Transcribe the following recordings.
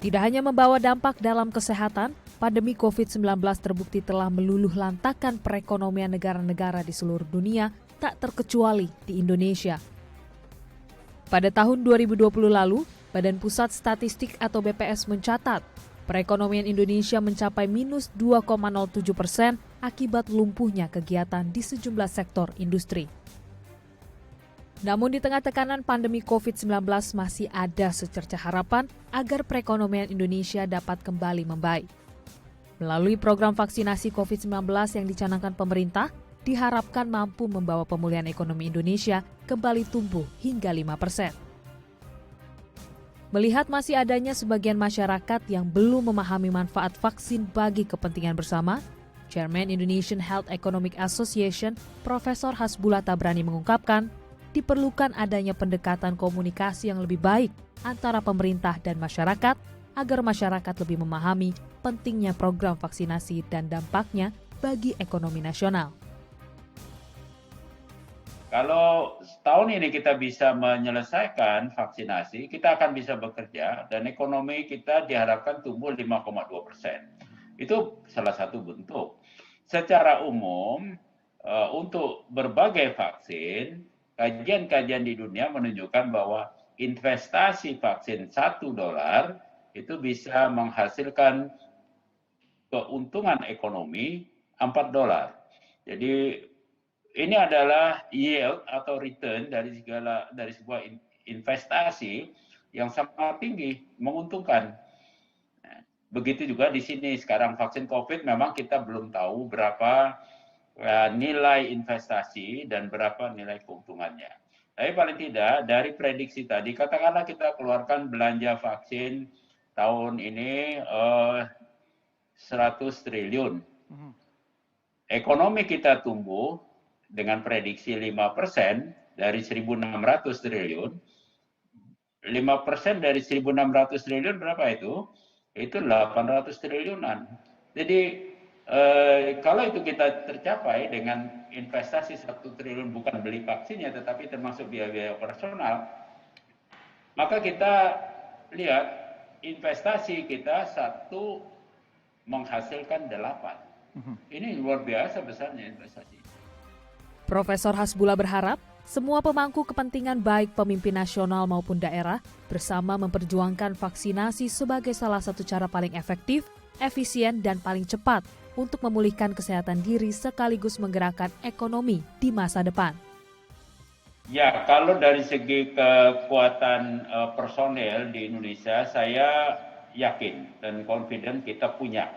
Tidak hanya membawa dampak dalam kesehatan, pandemi COVID-19 terbukti telah meluluh lantakan perekonomian negara-negara di seluruh dunia, tak terkecuali di Indonesia. Pada tahun 2020 lalu, Badan Pusat Statistik atau BPS mencatat, perekonomian Indonesia mencapai minus 2,07% akibat lumpuhnya kegiatan di sejumlah sektor industri. Namun di tengah tekanan pandemi COVID-19 masih ada secercah harapan agar perekonomian Indonesia dapat kembali membaik. Melalui program vaksinasi COVID-19 yang dicanangkan pemerintah, diharapkan mampu membawa pemulihan ekonomi Indonesia kembali tumbuh hingga 5%. Melihat masih adanya sebagian masyarakat yang belum memahami manfaat vaksin bagi kepentingan bersama, Chairman Indonesian Health Economic Association, Profesor Hasbullah Tabrani mengungkapkan, diperlukan adanya pendekatan komunikasi yang lebih baik antara pemerintah dan masyarakat agar masyarakat lebih memahami pentingnya program vaksinasi dan dampaknya bagi ekonomi nasional. Kalau tahun ini kita bisa menyelesaikan vaksinasi, kita akan bisa bekerja dan ekonomi kita diharapkan tumbuh 5,2%. Itu salah satu bentuk. Secara umum, untuk berbagai vaksin, kajian-kajian di dunia menunjukkan bahwa investasi vaksin $1 itu bisa menghasilkan keuntungan ekonomi $4. Jadi ini adalah yield atau return dari sebuah investasi yang sangat tinggi, menguntungkan. Begitu juga di sini sekarang vaksin COVID memang kita belum tahu berapa nilai investasi dan berapa nilai keuntungannya. Tapi paling tidak dari prediksi tadi, katakanlah kita keluarkan belanja vaksin tahun ini 100 triliun. Ekonomi kita tumbuh dengan prediksi 5% dari 1.600 triliun. 5% dari 1.600 triliun berapa itu? Itu 800 triliunan. Jadi kalau itu kita tercapai dengan investasi 1 triliun bukan beli vaksinnya tetapi termasuk biaya-biaya operasional, maka kita lihat investasi kita 1 menghasilkan 8. Ini luar biasa besarnya investasi. Profesor Hasbullah berharap semua pemangku kepentingan baik pemimpin nasional maupun daerah bersama memperjuangkan vaksinasi sebagai salah satu cara paling efektif, efisien, dan paling cepat untuk memulihkan kesehatan diri sekaligus menggerakkan ekonomi di masa depan. Ya, kalau dari segi kekuatan personel di Indonesia, saya yakin dan confident kita punya.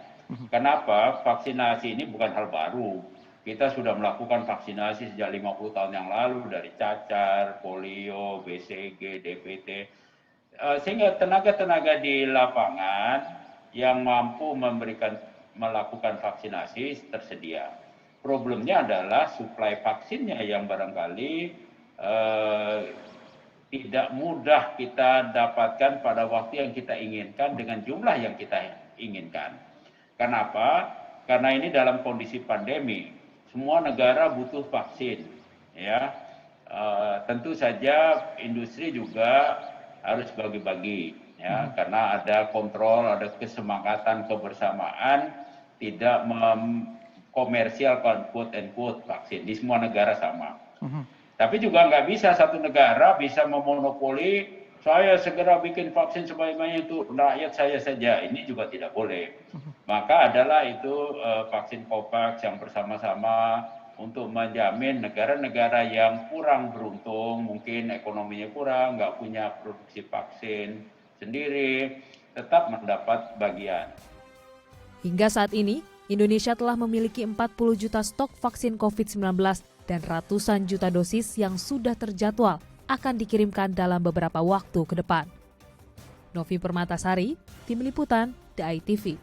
Kenapa? Vaksinasi ini bukan hal baru. Kita sudah melakukan vaksinasi sejak 50 tahun yang lalu dari cacar, polio, BCG, DPT. Sehingga tenaga-tenaga di lapangan yang mampu melakukan vaksinasi tersedia. Problemnya adalah suplai vaksinnya yang barangkali tidak mudah kita dapatkan pada waktu yang kita inginkan dengan jumlah yang kita inginkan. Kenapa? Karena ini dalam kondisi pandemi. Semua negara butuh vaksin, ya. Tentu saja industri juga harus bagi-bagi, ya, karena ada kontrol, ada kesemangatan kebersamaan, tidak komersial quote and quote vaksin di semua negara sama. Tapi juga nggak bisa satu negara bisa memonopoli. Saya segera bikin vaksin sebanyak itu rakyat saya saja. Ini juga tidak boleh. Maka adalah itu vaksin COVAX yang bersama-sama untuk menjamin negara-negara yang kurang beruntung, mungkin ekonominya kurang, nggak punya produksi vaksin sendiri, tetap mendapat bagian. Hingga saat ini, Indonesia telah memiliki 40 juta stok vaksin COVID-19 dan ratusan juta dosis yang sudah terjadwal akan dikirimkan dalam beberapa waktu ke depan. Novi Permatasari, Tim Liputan, The ITV.